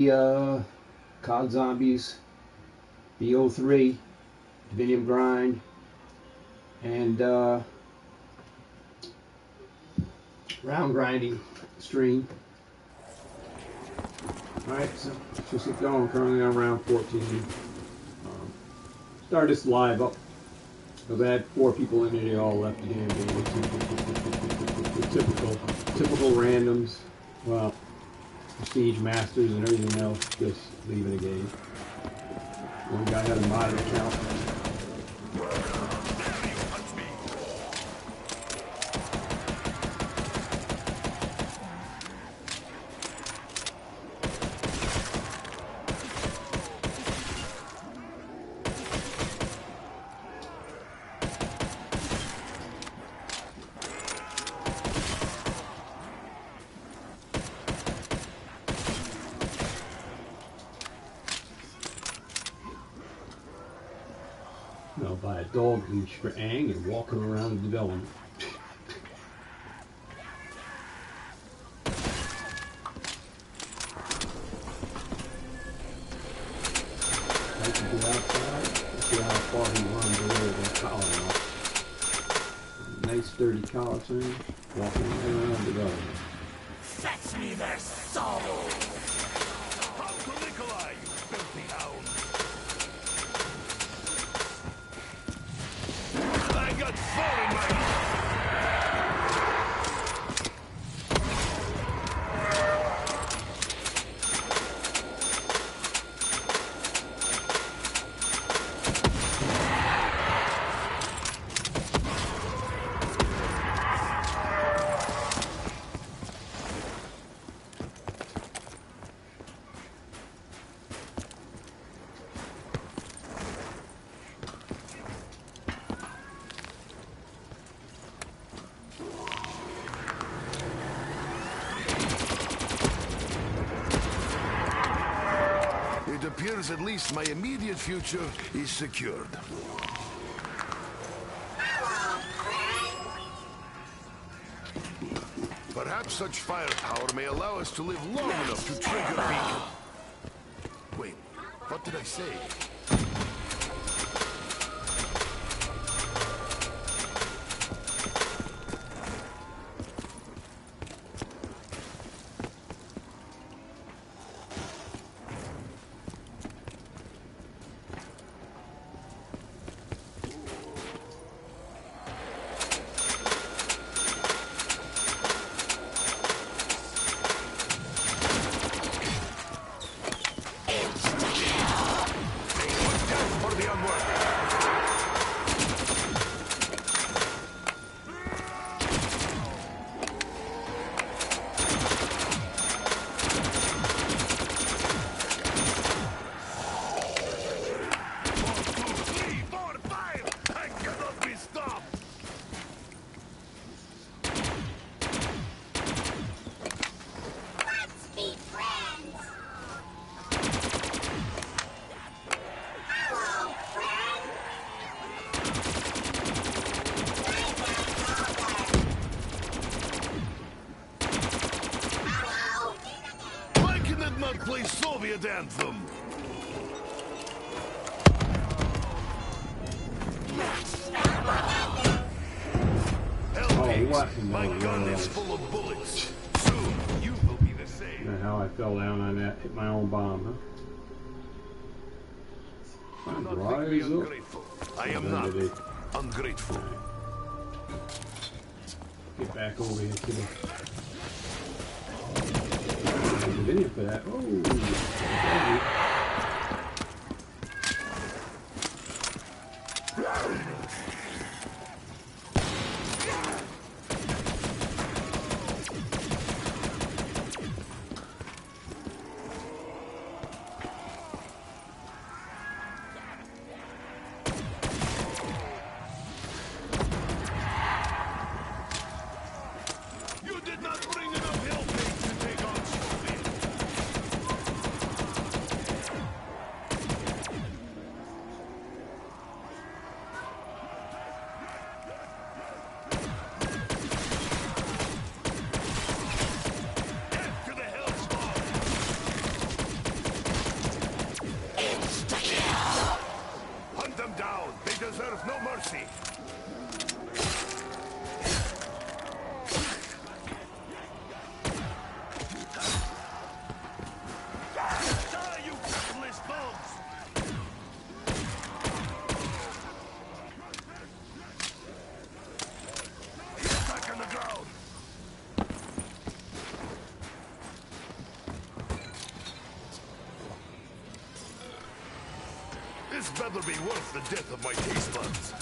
COD Zombies, bo3, Divinium Grind, and round grinding stream. Alright, so let's just keep going. Currently on round 14. Start this live up. Because I had 4 people in it, they all left the game. Typical randoms. Well, prestige masters and everything else just leaving the game. One guy had a modded account. I'll buy a dog leash for Aang and walk him around the development. I can go outside. Let's see how far he runs over the collar. Nice sturdy collar thing. Walking around the development. Fetch me their soul! Come to Nikolai, you filthy hound! I got four in my hand! It appears at least my immediate future is secured. Perhaps such firepower may allow us to live long enough to trigger a beacon. Wait, what did I say? Play Soviet anthem. My gun is full of bullets. Soon you will be the same. That's how I fell down on that. Hit my own bomb, huh? Do not think me ungrateful. I am not ungrateful. Get back over here to the video for that. Oh, you did not bring enough help to take on Soviet. better be worth the death of my taste buds.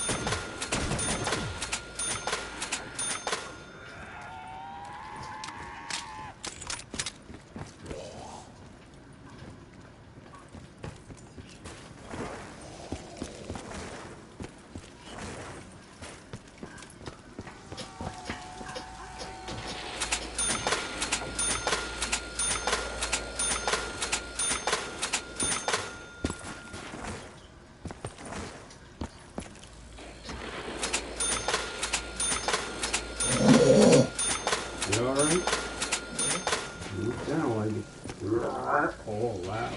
You alright? You sound like it. Oh, wow.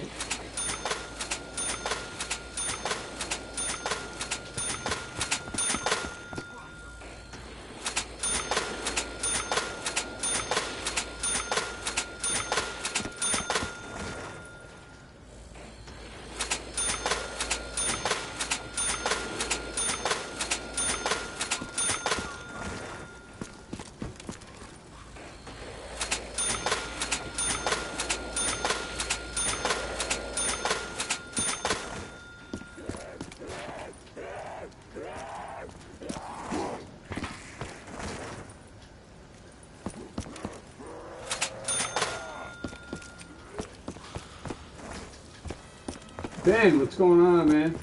Ben, what's going on, man?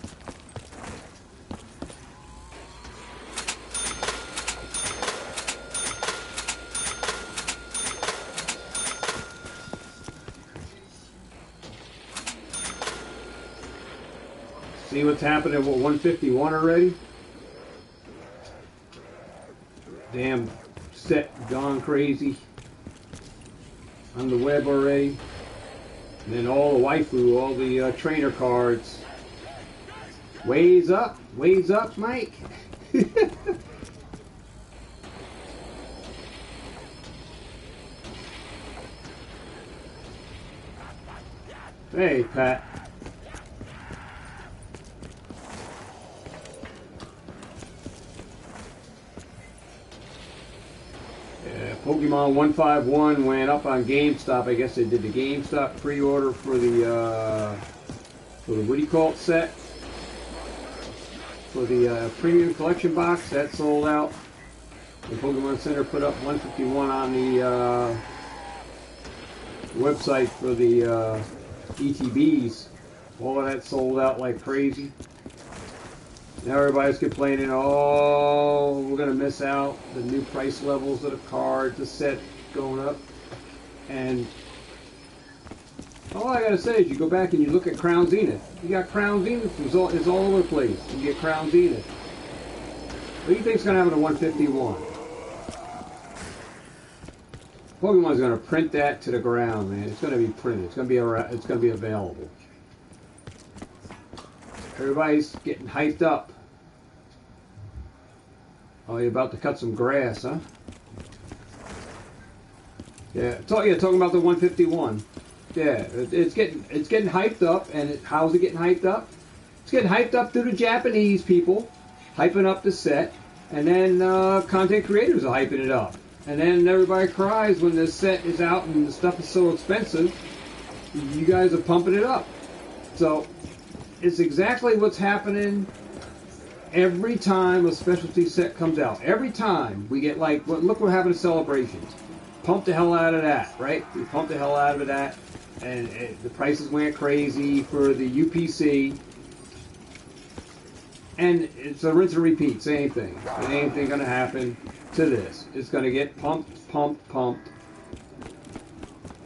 See what's happening with 151 already? Damn set gone crazy on the web already. And then all the waifu, all the trainer cards. Ways up, Mike. Hey, Pat. Pokemon 151 went up on GameStop. I guess they did the GameStop pre-order for the what do you call it set? For the premium collection box. That sold out. The Pokemon Center put up 151 on the website for the ETBs. All of that sold out like crazy. Now everybody's complaining, oh, we're going to miss out the new price levels of the card, the set going up. And all I got to say is you go back and you look at Crown Zenith. You got Crown Zenith, it's all over the place. You get Crown Zenith. What do you think's going to happen to 151? Pokemon's going to print that to the ground, man. It's going to be printed. It's going to be available. Everybody's getting hyped up. Oh, you're about to cut some grass, huh? Yeah, talking about the 151. Yeah, it's getting hyped up, and how's it getting hyped up? It's getting hyped up through the Japanese people, hyping up the set, and then content creators are hyping it up, and then everybody cries when this set is out and the stuff is so expensive. You guys are pumping it up, so. It's exactly what's happening every time a specialty set comes out. Every time we get like, look what happened to Celebrations. Pump the hell out of that, right? We pumped the hell out of that, and the prices went crazy for the UPC. And it's a rinse and repeat, same thing. Same thing going to happen to this. It's going to get pumped.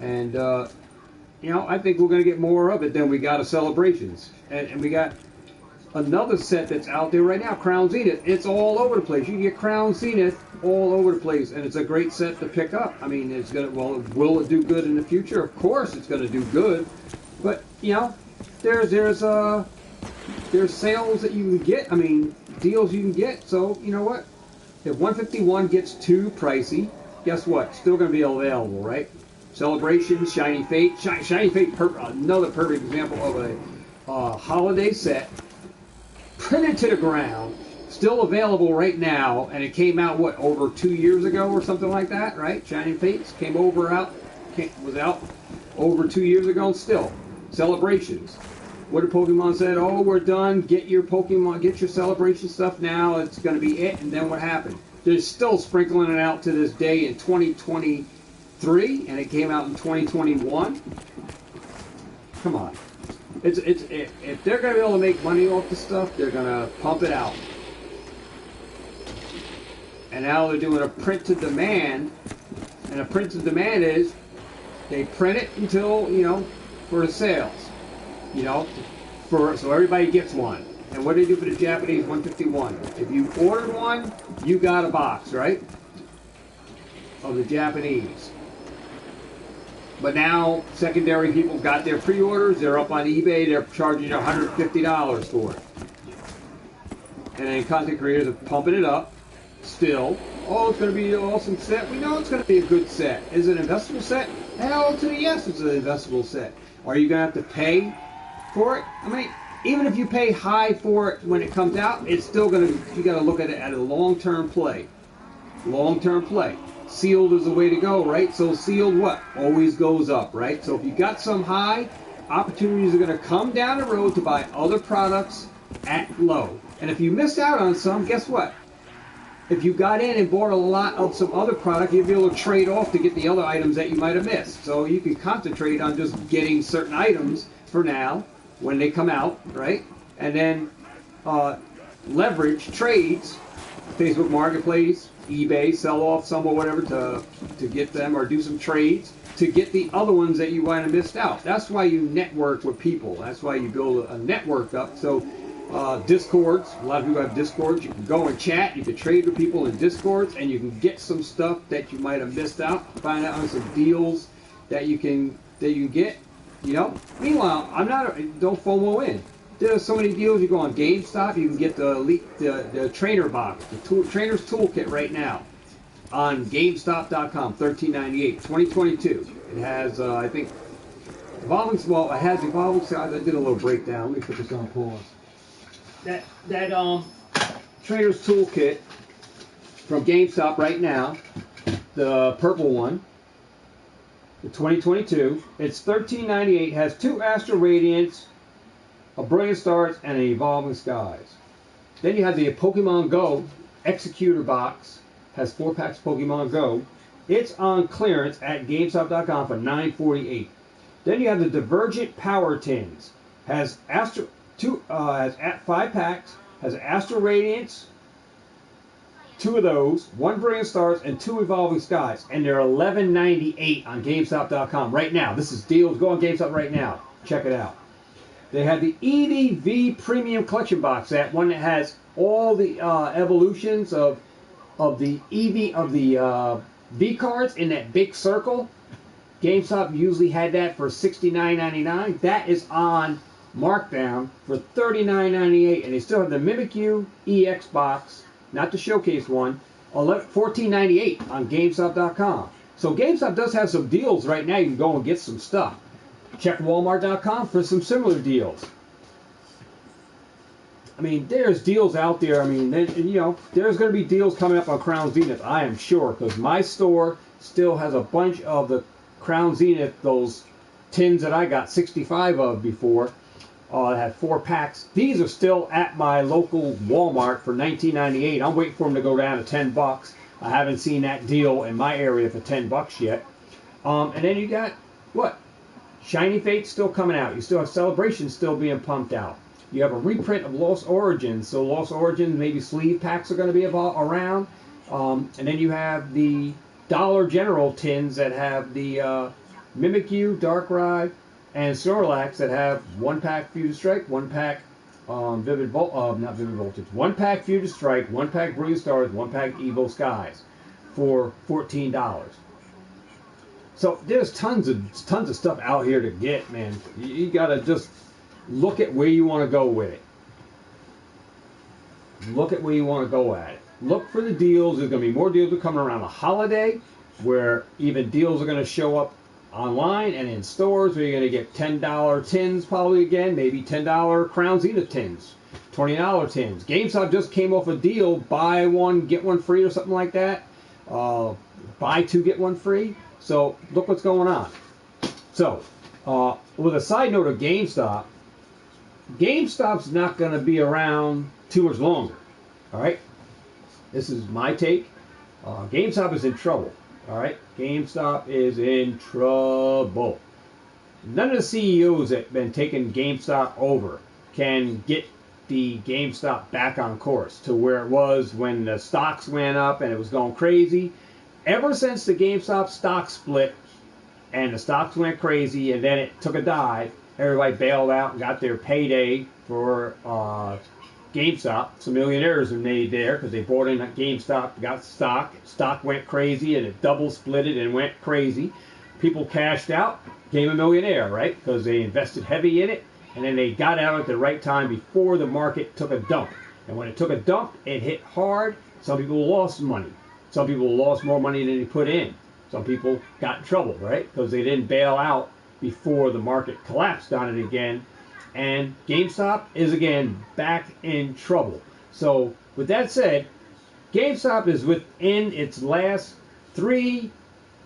And, you know, I think we're going to get more of it than we got of Celebrations. And we got another set that's out there right now, Crown Zenith. It's all over the place. You can get Crown Zenith all over the place, and it's a great set to pick up. I mean, it's gonna. Well, will it do good in the future? Of course, it's going to do good. But you know, there's sales that you can get. I mean, deals you can get. So you know what? If 151 gets too pricey, guess what? Still going to be available, right? Celebrations, Shiny Fate. Shiny Fate, another perfect example of a holiday set, printed to the ground, still available right now, and it came out, what, over 2 years ago or something like that, right? Shiny Fates was out over 2 years ago, and still. Celebrations. what did Pokemon said? Oh, we're done. Get your Pokemon, get your celebration stuff now. It's going to be it. And then what happened? They're still sprinkling it out to this day in 2023, and it came out in 2021. Come on. If they're going to be able to make money off the stuff, they're going to pump it out. And now they're doing a print to demand. And a print to demand is they print it until, for the sales. So everybody gets one. And what do they do for the Japanese 151? If you ordered one, you got a box, right? Of the Japanese. But now, secondary people got their pre-orders. They're up on eBay. They're charging you $150 for it. And then content creators are pumping it up. Still. Oh, it's going to be an awesome set. We know it's going to be a good set. Is it an investable set? Hell to the yes, it's an investable set. Are you going to have to pay for it? I mean, even if you pay high for it when it comes out, it's still going to, you got to look at it at a long-term play. Long-term play. Sealed is the way to go, right? So sealed what? Always goes up, right? So if you got some high, opportunities are going to come down the road to buy other products at low. And if you missed out on some, guess what? If you got in and bought a lot of some other product, you'll be able to trade off to get the other items that you might have missed. So you can concentrate on just getting certain items for now when they come out, right? And then leverage trades, Facebook Marketplace, eBay, sell off some or whatever to get them, or do some trades to get the other ones that you might have missed out. That's why you network with people. That's why you build a network up. So Discords, a lot of people have Discords. You can go and chat. You can trade with people in Discords, and you can get some stuff that you might have missed out. Find out on some deals that you can get. Meanwhile, don't FOMO in. There's so many deals. You go on GameStop, you can get the trainer box, the trainer's toolkit right now on GameStop.com, $13.98, 2022. It has, I think, it has evolving size. I did a little breakdown. Let me put this on pause. That trainer's toolkit from GameStop right now, the purple one, the 2022, it's $13.98, has 2 Astral Radiants, a Brilliant Stars, and an Evolving Skies. Then you have the Pokemon Go Executor box, has 4 packs Pokemon Go. It's on clearance at GameStop.com for $9.48. Then you have the Divergent Power Tins, has 5 packs, has Astral Radiance, 2 of those, 1 Brilliant Stars, and 2 Evolving Skies. And they're $11.98 on GameStop.com right now. This is deals. Go on GameStop right now. Check it out. They have the EDV Premium Collection box set, one that has all the evolutions of the V cards in that big circle. GameStop usually had that for $69.99. That is on markdown for $39.98, and they still have the Mimikyu EX box, not the showcase one, $14.98 on GameStop.com. So GameStop does have some deals right now. You can go and get some stuff. Check Walmart.com for some similar deals. I mean, there's deals out there. I mean, there's going to be deals coming up on Crown Zenith, I am sure, because my store still has a bunch of the Crown Zenith, those tins that I got 65 of before. I had 4 packs. These are still at my local Walmart for $19.98. I'm waiting for them to go down to $10. I haven't seen that deal in my area for $10 yet. And then you got, what? Shiny Fate's still coming out. You still have Celebrations still being pumped out. You have a reprint of Lost Origins. So Lost Origins, maybe sleeve packs are going to be around. And then you have the Dollar General tins that have the Mimikyu, Darkrai, and Snorlax that have 1 pack Future Strike, 1 pack not Vivid Voltage, 1 pack Future Strike, 1 pack Brilliant Stars, 1 pack Evo Skies for $14. So there's tons of stuff out here to get, man. You gotta just look at where you want to go with it. Look at where you want to go at it. Look for the deals. There's going to be more deals coming around the holiday, where even deals are going to show up online and in stores where you're going to get $10 tins probably again, maybe $10 Crown Zenith tins, $20 tins. GameStop just came off a deal, buy one, get one free or something like that. Buy 2, get 1 free. So look what's going on. So with a side note of GameStop, GameStop's not going to be around too much longer. All right, this is my take. GameStop is in trouble. All right, GameStop is in trouble. None of the CEOs that have been taking GameStop over can get the GameStop back on course to where it was when the stocks went up and it was going crazy. Ever since the GameStop stock split and the stocks went crazy and then it took a dive, everybody bailed out and got their payday for GameStop. Some millionaires were made there because they bought in at GameStop, got stock. Stock went crazy and it double splitted and went crazy. People cashed out, became a millionaire, right? Because they invested heavy in it, and then they got out at the right time before the market took a dump. And when it took a dump, it hit hard. Some people lost money. Some people lost more money than they put in. Some people got in trouble, right? Because they didn't bail out before the market collapsed on it again. And GameStop is again back in trouble. So with that said, GameStop is within its last three.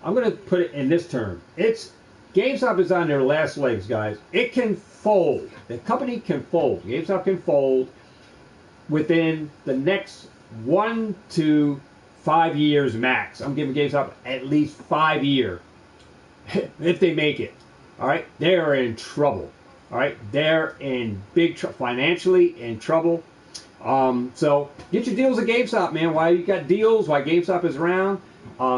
I'm going to put it in this term. GameStop is on their last legs, guys. It can fold. The company can fold. GameStop can fold within the next 1 to 5 years max. I'm giving GameStop at least 5 years if they make it. All right, they're in trouble. All right, they're in big trouble, financially in trouble. So get your deals at GameStop, man. Why you got deals? Why GameStop is around?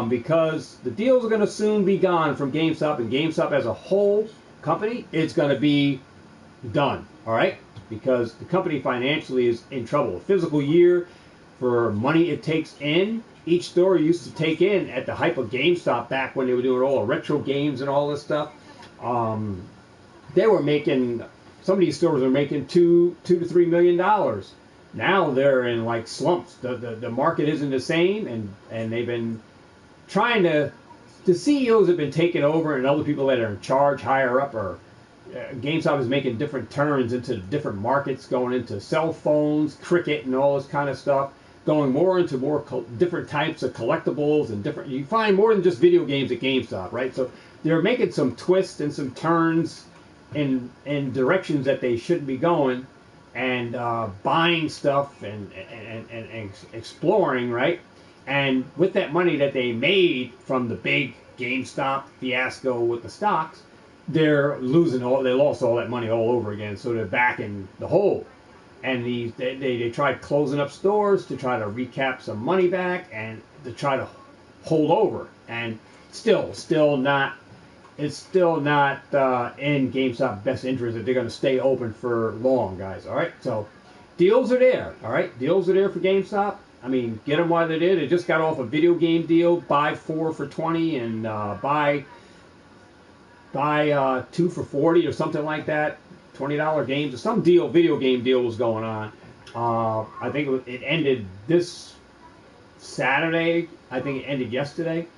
Because the deals are going to soon be gone from GameStop, and GameStop as a whole company, it's going to be done. All right, because the company financially is in trouble. A physical year for money it takes in. Each store used to take in at the hype of GameStop back when they were doing all the retro games and all this stuff. They were making, some of these stores are making $2 to $3 million. Now they're in like slumps. The market isn't the same, and they've been trying to, the CEOs have been taking over, and other people that are in charge higher up are, GameStop is making different turns into different markets, going into cell phones, cricket, and all this kind of stuff, going more into different types of collectibles and different, you find more than just video games at GameStop, right? So they're making some twists and some turns in directions that they shouldn't be going, and buying stuff and exploring, right? And with that money that they made from the big GameStop fiasco with the stocks, they lost all that money all over again, so they're back in the hole. And they tried closing up stores to try to recap some money back and to try to hold over, and still not. It's still not in GameStop's best interest that they're going to stay open for long, guys. All right, so deals are there. All right, deals are there for GameStop. I mean, get them while they're there. They just got off a video game deal: buy 4 for $20 and buy 2 for $40 or something like that. $20 games or some deal, video game deal was going on. I think it ended this Saturday. I think it ended yesterday.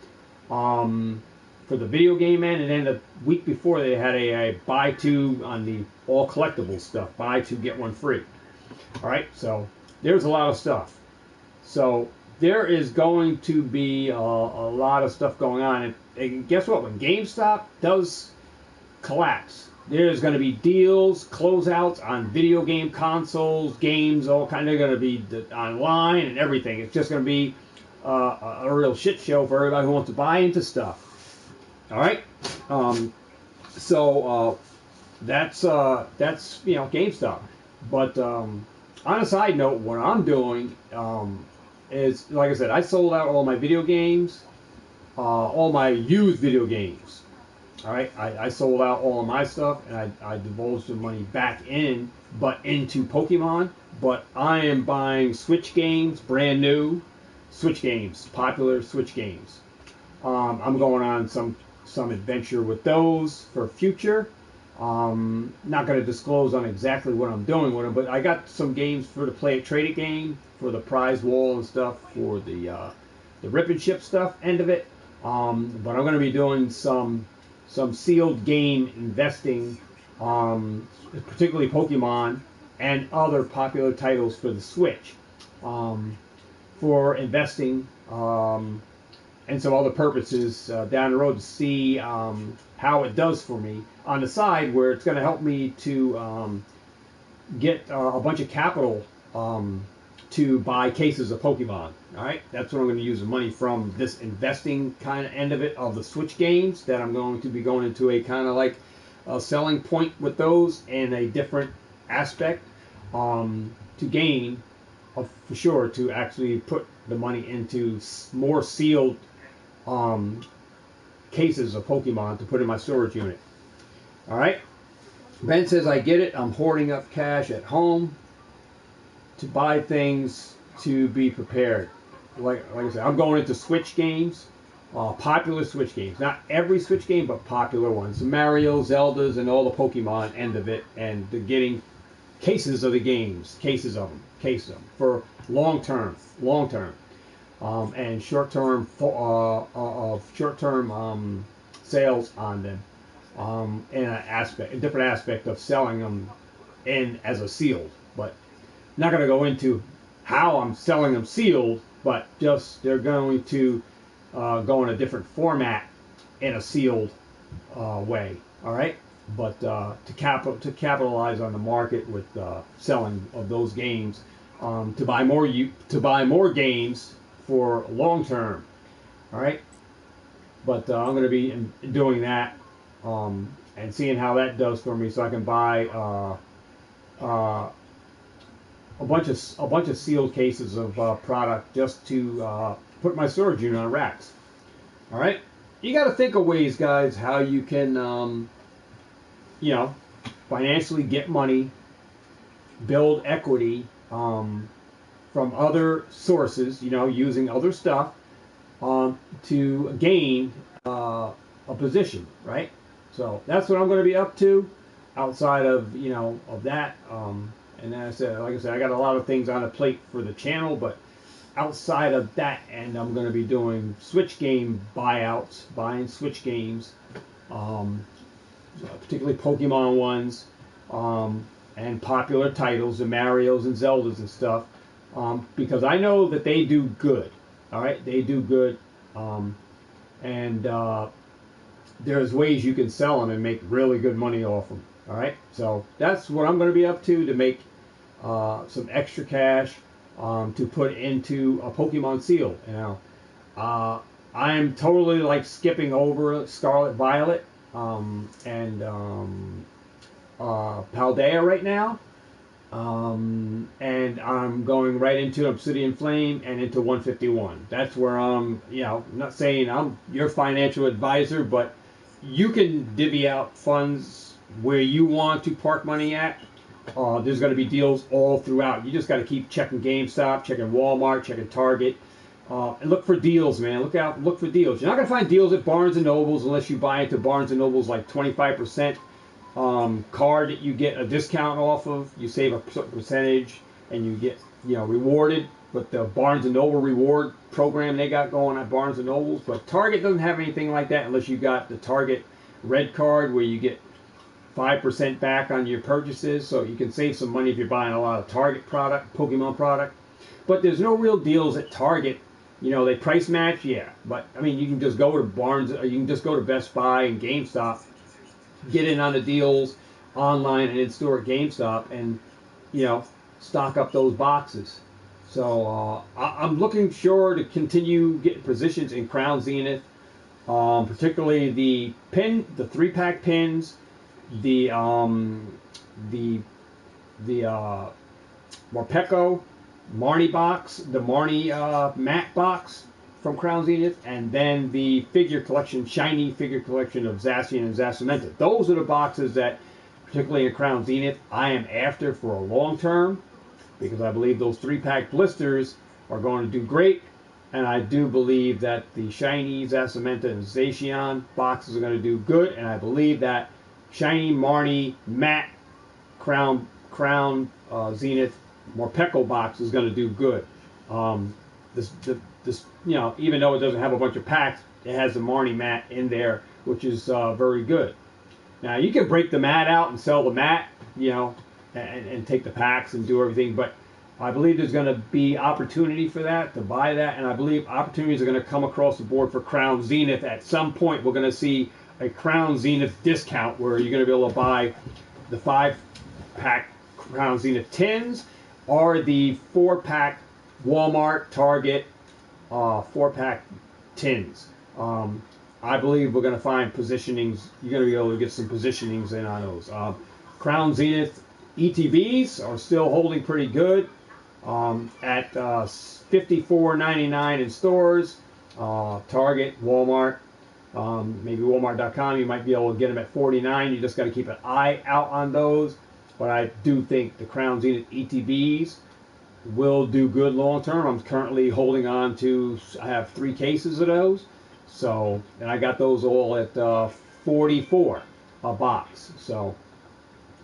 For the video game end, and then the week before they had a buy 2 on the all collectibles stuff. Buy 2, get 1 free. All right, so there's a lot of stuff. So there is going to be a lot of stuff going on. And guess what? When GameStop does collapse, there's going to be deals, closeouts on video game consoles, games, all kind. They're going to be online and everything. It's just going to be a real shit show for everybody who wants to buy into stuff. All right, so that's GameStop. But on a side note, what I'm doing is, like I said, I sold out all my video games, all my used video games. All right, I sold out all of my stuff, and I divulged the money back into Pokemon. But I am buying Switch games, brand new Switch games, popular Switch games. I'm going on some adventure with those for future. Not going to disclose on exactly what I'm doing with them, but I got some games for to play a traded game for the prize wall and stuff for the rip and ship stuff end of it. But I'm going to be doing some sealed game investing, particularly Pokemon and other popular titles for the Switch, for investing. And some other purposes down the road to see how it does for me on the side, where it's going to help me to get a bunch of capital to buy cases of Pokemon. All right, that's what I'm going to use the money from, this investing kind of end of it, of the Switch games, that I'm going to be going into a kind of like a selling point with those in a different aspect, to gain, for sure, to actually put the money into more sealed cases of Pokemon to put in my storage unit. All right. Ben says, I get it. I'm hoarding up cash at home to buy things to be prepared. Like I said, I'm going into Switch games, popular Switch games. Not every Switch game, but popular ones. The Mario, Zeldas, and all the Pokemon end of it, and the getting cases of the games, cases of them for long term, and short term sales on them. In a different aspect of selling them in as a sealed, but not going to go into how I'm selling them sealed, but just they're going to go in a different format in a sealed way. All right, but to capitalize on the market with selling of those games, to buy more games for long term. All right, but I'm going to be doing that. And seeing how that does for me, so I can buy a bunch of sealed cases of product just to put my storage unit on racks. All right, you got to think of ways, guys, how you can, financially get money, build equity from other sources, using other stuff to gain a position, right? So that's what I'm going to be up to, outside of of that. And then like I said, I got a lot of things on the plate for the channel, but outside of that, and I'm going to be doing Switch game buyouts, buying Switch games, particularly Pokemon ones, and popular titles, the Marios and Zeldas and stuff, because I know that they do good. All right, they do good, and there's ways you can sell them and make really good money off them. All right, so that's what I'm going to be up to make some extra cash to put into a Pokemon seal. I'm totally like skipping over Scarlet Violet and Paldea right now, and I'm going right into Obsidian Flame and into 151. That's where I'm. I'm not saying I'm your financial advisor, but you can divvy out funds where you want to park money at. There's going to be deals all throughout. You just got to keep checking GameStop, checking Walmart, checking Target, and look for deals, man. Look for deals. You're not going to find deals at Barnes and Nobles unless you buy into Barnes and Nobles like 25% card that you get a discount off of. You save a certain percentage and you get rewarded. But the Barnes and Noble reward program they got going at Barnes and Nobles, but Target doesn't have anything like that unless you got the Target Red Card where you get 5% back on your purchases, so you can save some money if you're buying a lot of Target product, Pokemon product. But there's no real deals at Target. They price match, yeah. But I mean, you can just go to Barnes, or you can just go to Best Buy and GameStop, get in on the deals online and in store at GameStop, and stock up those boxes. So I'm looking sure to continue getting positions in Crown Zenith, particularly the 3-pack pins, the Morpeko Marnie box, the Marnie matte box from Crown Zenith, and then the shiny figure collection of Zacian and Zacimenta. Those are the boxes that, particularly in Crown Zenith, I am after for a long term, because I believe those 3-pack blisters are going to do great, and I do believe that the shiny Zacimenta and Zacian boxes are going to do good, and I believe that shiny Marnie matte Crown Zenith Morpeko box is going to do good. This even though it doesn't have a bunch of packs, it has the Marnie matte in there, which is very good. Now you can break the mat out and sell the mat, and take the packs and do everything, but I believe there's going to be opportunity for that, to buy that, and I believe opportunities are going to come across the board for Crown Zenith. At some point, we're going to see a Crown Zenith discount where you're going to be able to buy the 5-pack Crown Zenith tins are the 4-pack Walmart, Target 4-pack tins. I believe we're going to find positionings. You're going to be able to get some positionings in on those. Crown Zenith ETBs are still holding pretty good at $54.99 in stores. Target, Walmart, maybe Walmart.com. You might be able to get them at $49. You just got to keep an eye out on those. But I do think the Crown Zenith ETBs will do good long term. I'm currently holding on to, I have 3 cases of those. So, and I got those all at $44 a box. So,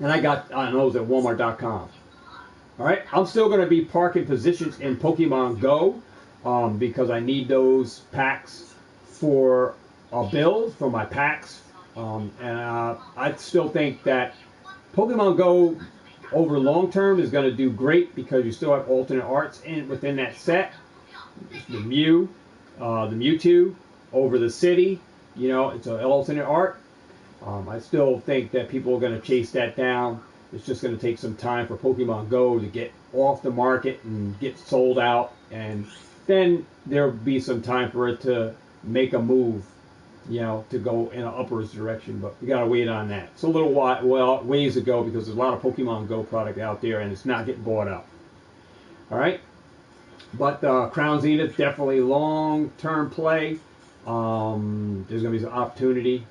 and I got on those at Walmart.com. All right, I'm still going to be parking positions in Pokemon Go because I need those packs for a build for my packs. And I still think that Pokemon Go over long term is going to do great because you still have alternate arts within that set. The Mew, the Mewtwo, over the city, you know, it's an alternate art. I still think that people are going to chase that down. It's just going to take some time for Pokemon Go to get off the market and get sold out, and then there'll be some time for it to make a move, you know, to go in an upwards direction. But we got to wait on that. It's a little ways to go because there's a lot of Pokemon Go product out there, and it's not getting bought up. All right, but Crown Zenith definitely long-term play. There's going to be some opportunity.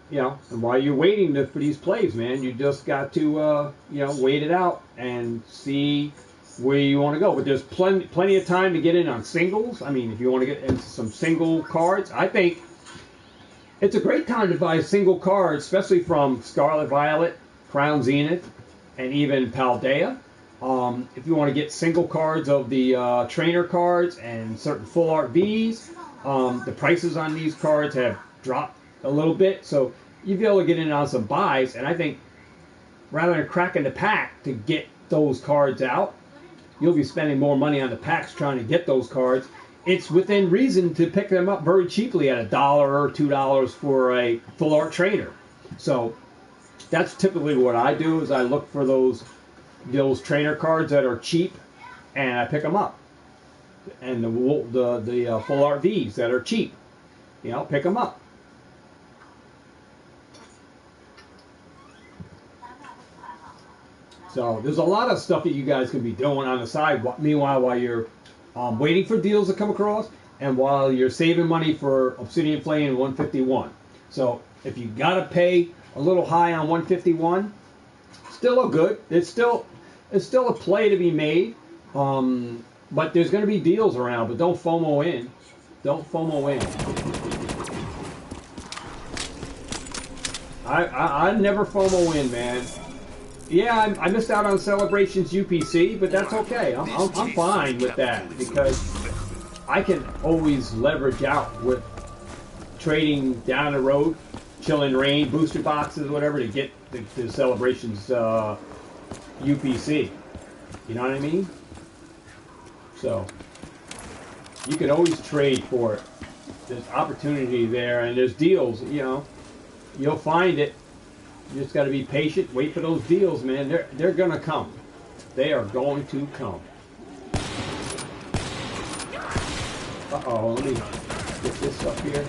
You know, and while you're waiting for these plays, man, you just got to, you know, wait it out and see where you want to go. But there's plenty of time to get in on singles. I mean, if you want to get into some single cards, I think it's a great time to buy single cards, especially from Scarlet Violet, Crown Zenith, and even Paldea. If you want to get single cards of the trainer cards and certain full art Vs, the prices on these cards have dropped a little bit, so you'll be able to get in on some buys. And I think rather than cracking the pack to get those cards out, you'll be spending more money on the packs trying to get those cards. It's within reason to pick them up very cheaply at $1 or $2 for a full art trainer. So that's typically what I do, is I look for those trainer cards that are cheap and I pick them up, and the full art Vs that are cheap, you know, pick them up. So there's a lot of stuff that you guys can be doing on the side. Meanwhile, while you're waiting for deals to come across, and while you're saving money for Obsidian Flame and 151. So if you gotta pay a little high on 151, still a good. It's still a play to be made. But there's going to be deals around. But don't FOMO in. Don't FOMO in. I never FOMO in, man. Yeah, I missed out on Celebrations UPC, but that's okay. I'm fine with that because I can always leverage out with trading down the road, Chilling Rain, booster boxes, whatever, to get the Celebrations UPC. You know what I mean? So you can always trade for it. There's opportunity there, and there's deals. You know, you'll find it. You just got to be patient. Wait for those deals, man. They're gonna come. They are going to come. Uh-oh, let me get this up here.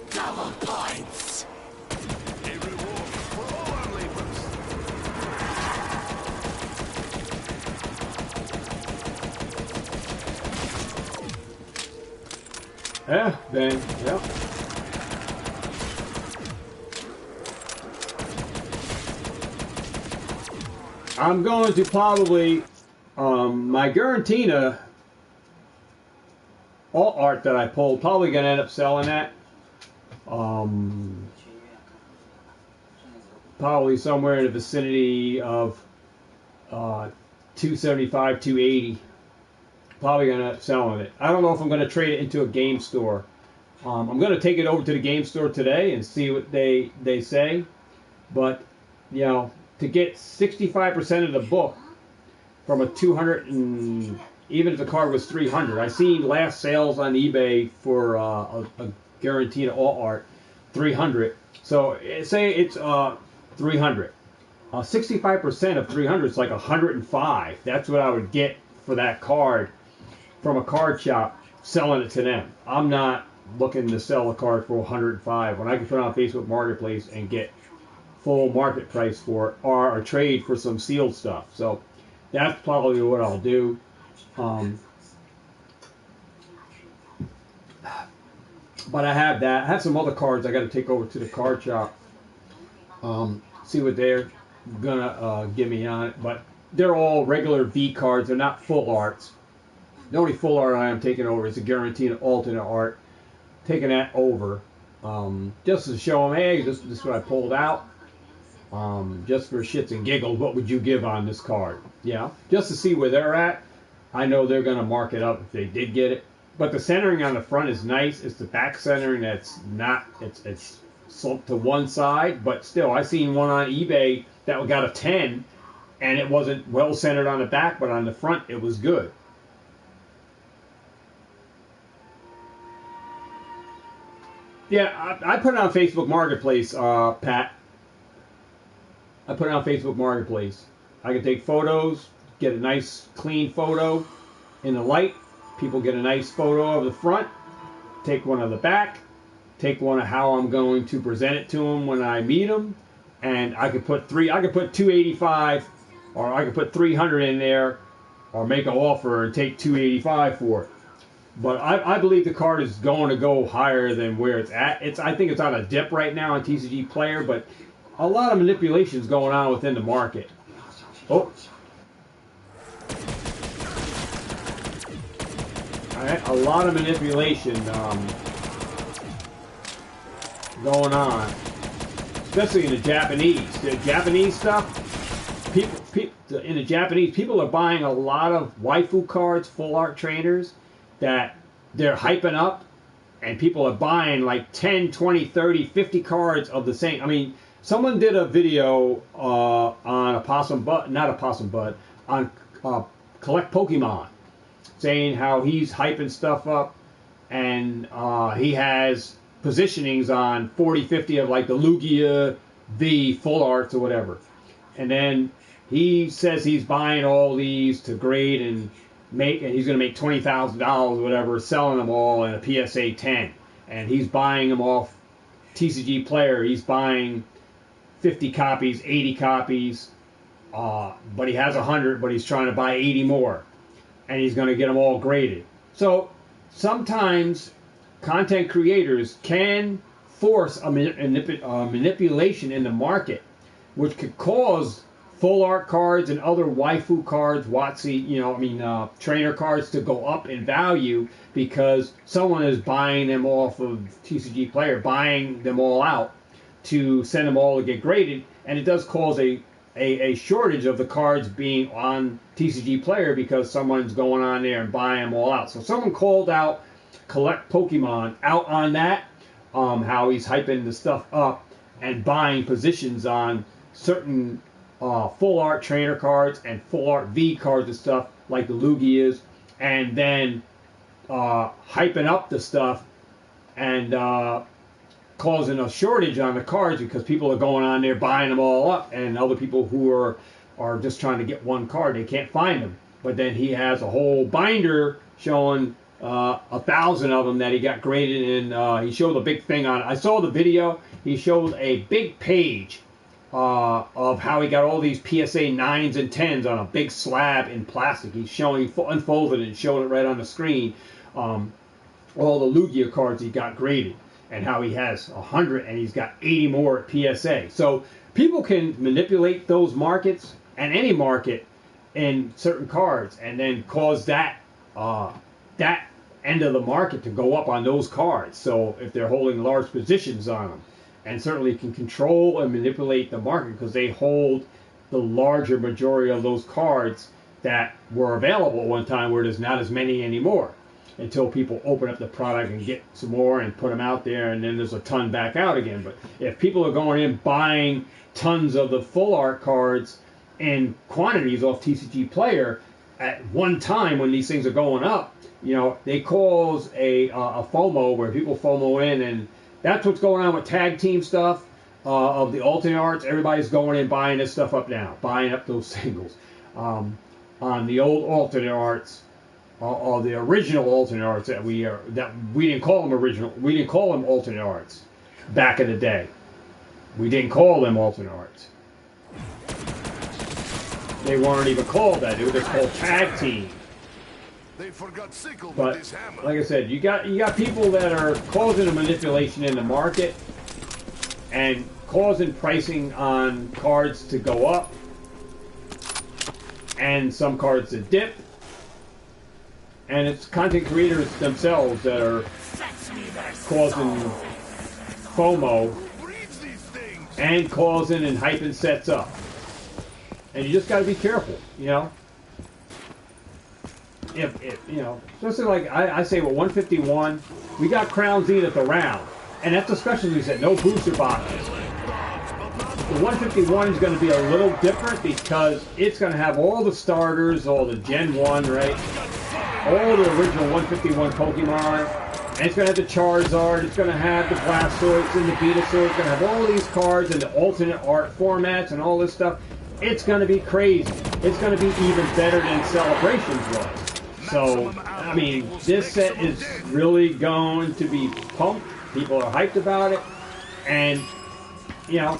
Double points. A reward for all our labors. Yeah, then, yep. I'm going to probably, my Garantina alt art that I pulled, probably going to end up selling that. Probably somewhere in the vicinity of 275, 280. Probably going to end up selling it. I don't know if I'm going to trade it into a game store. I'm going to take it over to the game store today and see what they say. But, you know, to get 65% of the book from a 200, and even if the card was 300, I seen last sales on eBay for a Garantina alt art 300. So say it's 300. 65% of 300 is like 105. That's what I would get for that card from a card shop selling it to them. I'm not looking to sell a card for 105 when I can put it on Facebook Marketplace and get full market price for it, or a trade for some sealed stuff. So that's probably what I'll do. But I have that. I have some other cards I got to take over to the card shop. See what they're gonna give me on it. But they're all regular V cards. They're not full arts. The only full art I am taking over is a guaranteed alternate art. Taking that over just to show them, hey, this is what I pulled out. Just for shits and giggles, what would you give on this card? Yeah, just to see where they're at. I know they're gonna mark it up if they did get it. But the centering on the front is nice. It's the back centering that's not. It's sloped to one side, but still, I seen one on eBay that got a 10, and it wasn't well centered on the back, but on the front it was good. Yeah, I put it on Facebook Marketplace, Pat. I put it on Facebook Marketplace. I can take photos, get a nice clean photo in the light. People get a nice photo of the front, take one of the back, take one of how I'm going to present it to them when I meet them, and I could put 285, or I could put 300 in there, or make an offer and take 285 for it. But I believe the card is going to go higher than where it's at. I think it's on a dip right now on TCG Player, but a lot of manipulations going on within the market. Oh. A lot of manipulation going on, especially in the Japanese. The Japanese stuff, in the Japanese, people are buying a lot of waifu cards, full art trainers, that they're hyping up, and people are buying like 10, 20, 30, 50 cards of the same. I mean, someone did a video on on Collect Pokemart, saying how he's hyping stuff up, and he has positionings on 40, 50 of like the Lugia V full arts or whatever. And then he says he's buying all these to grade and he's going to make $20,000 or whatever, selling them all in a PSA 10. And he's buying them off TCG Player. He's buying 50 copies, 80 copies, but he has 100, but he's trying to buy 80 more. And he's going to get them all graded. So sometimes content creators can force a manipulation in the market, which could cause full art cards and other waifu cards, trainer cards to go up in value because someone is buying them off of TCG Player, buying them all out to send them all to get graded, and it does cause a shortage of the cards being on TCG Player because someone's going on there and buying them all out. So someone called out Collect Pokemart out on that, how he's hyping the stuff up and buying positions on certain full art trainer cards and full art V cards and stuff like the Lugias, and then hyping up the stuff and causing a shortage on the cards because people are going on there buying them all up, and other people who are just trying to get one card, they can't find them. But then he has a whole binder showing 1,000 of them that he got graded, and he showed a big thing on it. I saw the video. He showed a big page of how he got all these PSA 9s and 10s on a big slab in plastic. He unfolded it and showed it right on the screen. All the Lugia cards he got graded, and how he has 100 and he's got 80 more at PSA. So people can manipulate those markets and any market in certain cards, and then cause that end of the market to go up on those cards. So if they're holding large positions on them, and certainly can control and manipulate the market because they hold the larger majority of those cards that were available at one time, where there's not as many anymore, until people open up the product and get some more and put them out there, and then there's a ton back out again. But if people are going in buying tons of the full art cards in quantities off TCG Player at one time when these things are going up, they cause a FOMO, where people FOMO in and That's what's going on with tag team stuff of the alternate arts. Everybody's going in buying this stuff up now, buying up those singles. On the old alternate arts, or the original alternate arts that we didn't call them original. We didn't call them alternate arts back in the day. We didn't call them alternate arts. They weren't even called that. They were just called tag team. They forgot sickle with But this hammer. like I said, you got people that are causing a manipulation in the market and causing pricing on cards to go up and some cards to dip. And it's content creators themselves that are causing FOMO and causing and hyping sets up. And you just got to be careful, you know. If you know, especially like I say with 151, we got Crown Zenith around, and that's a special release set, no booster boxes. The 151 is going to be a little different because it's going to have all the starters, all the Gen 1, right? All the original 151 Pokemon, and it's going to have the Charizard, it's going to have the Blastoise and the Venusaur, it's going to have all these cards and the alternate art formats and all this stuff. It's going to be crazy. It's going to be even better than Celebrations was. So, I mean, this set is really going to be pumped. People are hyped about it. And, you know,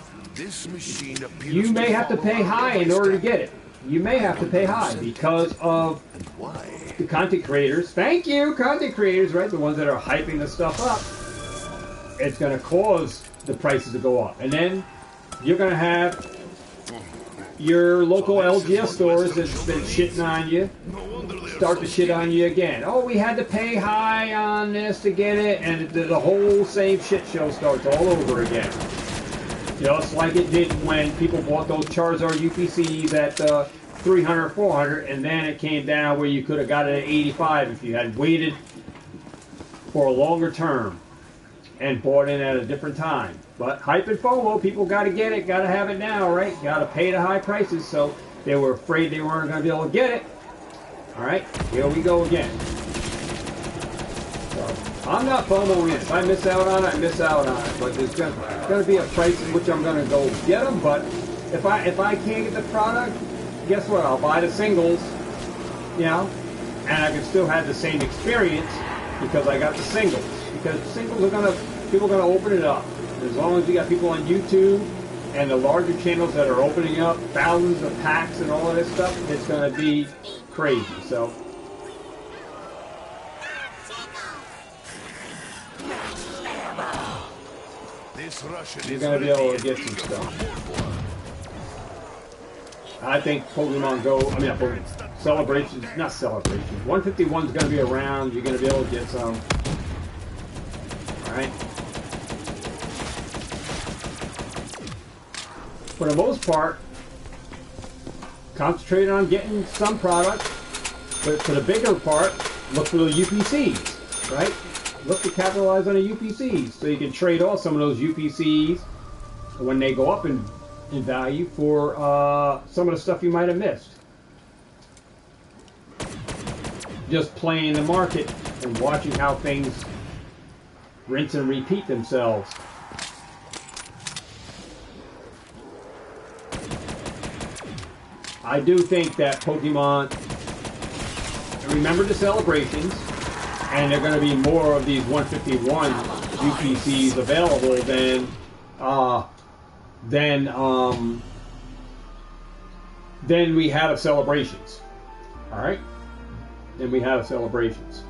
you may have to pay high in order to get it. You may have to pay high because of the content creators. Thank you, content creators, right? The ones that are hyping the stuff up. It's going to cause the prices to go up. And then you're going to have your local LGS stores that's been shitting on you start to shit on you again. Oh, we had to pay high on this to get it, and the whole same shit show starts all over again. Just like it did when people bought those Charizard UPCs at 300, 400, and then it came down where you could have got it at 85 if you had waited for a longer term and bought in at a different time. But hype and FOMO, people got to get it, got to have it now, right? Got to pay the high prices, so they were afraid they weren't going to be able to get it. All right, here we go again. So, I'm not FOMOing it. If I miss out on it, I miss out on it. But there's going to be a price at which I'm going to go get them. But if I can't get the product, guess what? I'll buy the singles, you know, and I can still have the same experience because I got the singles. Because the singles are people are going to open it up. As long as you got people on YouTube and the larger channels that are opening up thousands of packs and all of this stuff, it's going to be crazy. So you're going to be able to get some stuff. I think Pokemon Go, Celebrations, not Celebrations, 151 is going to be around. You're going to be able to get some. Alright? For the most part, concentrate on getting some product, but for the bigger part, look for the UPCs, right? Look to capitalize on the UPCs, so you can trade off some of those UPCs when they go up in value for some of the stuff you might have missed. Just playing the market and watching how things rinse and repeat themselves. I do think that Pokemon, remember the celebrations, and there are going to be more of these 151 UPCs available than we had of celebrations. All right, then we had of celebrations.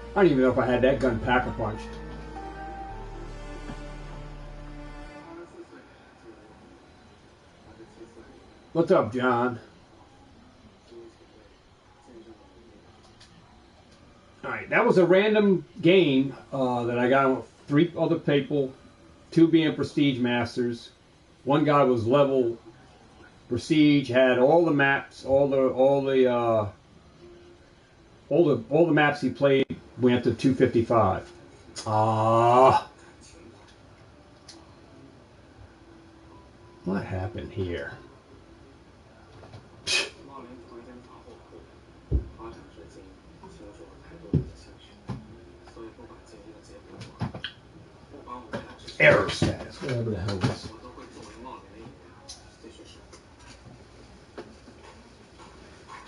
I don't even know if I had that gun packer punched. What's up, John? Alright, that was a random game that I got with 3 other people, 2 being Prestige Masters. One guy was level Prestige, had all the maps, all the maps he played went to 255. What happened here? Error status, whatever the hell it is.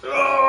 Oh!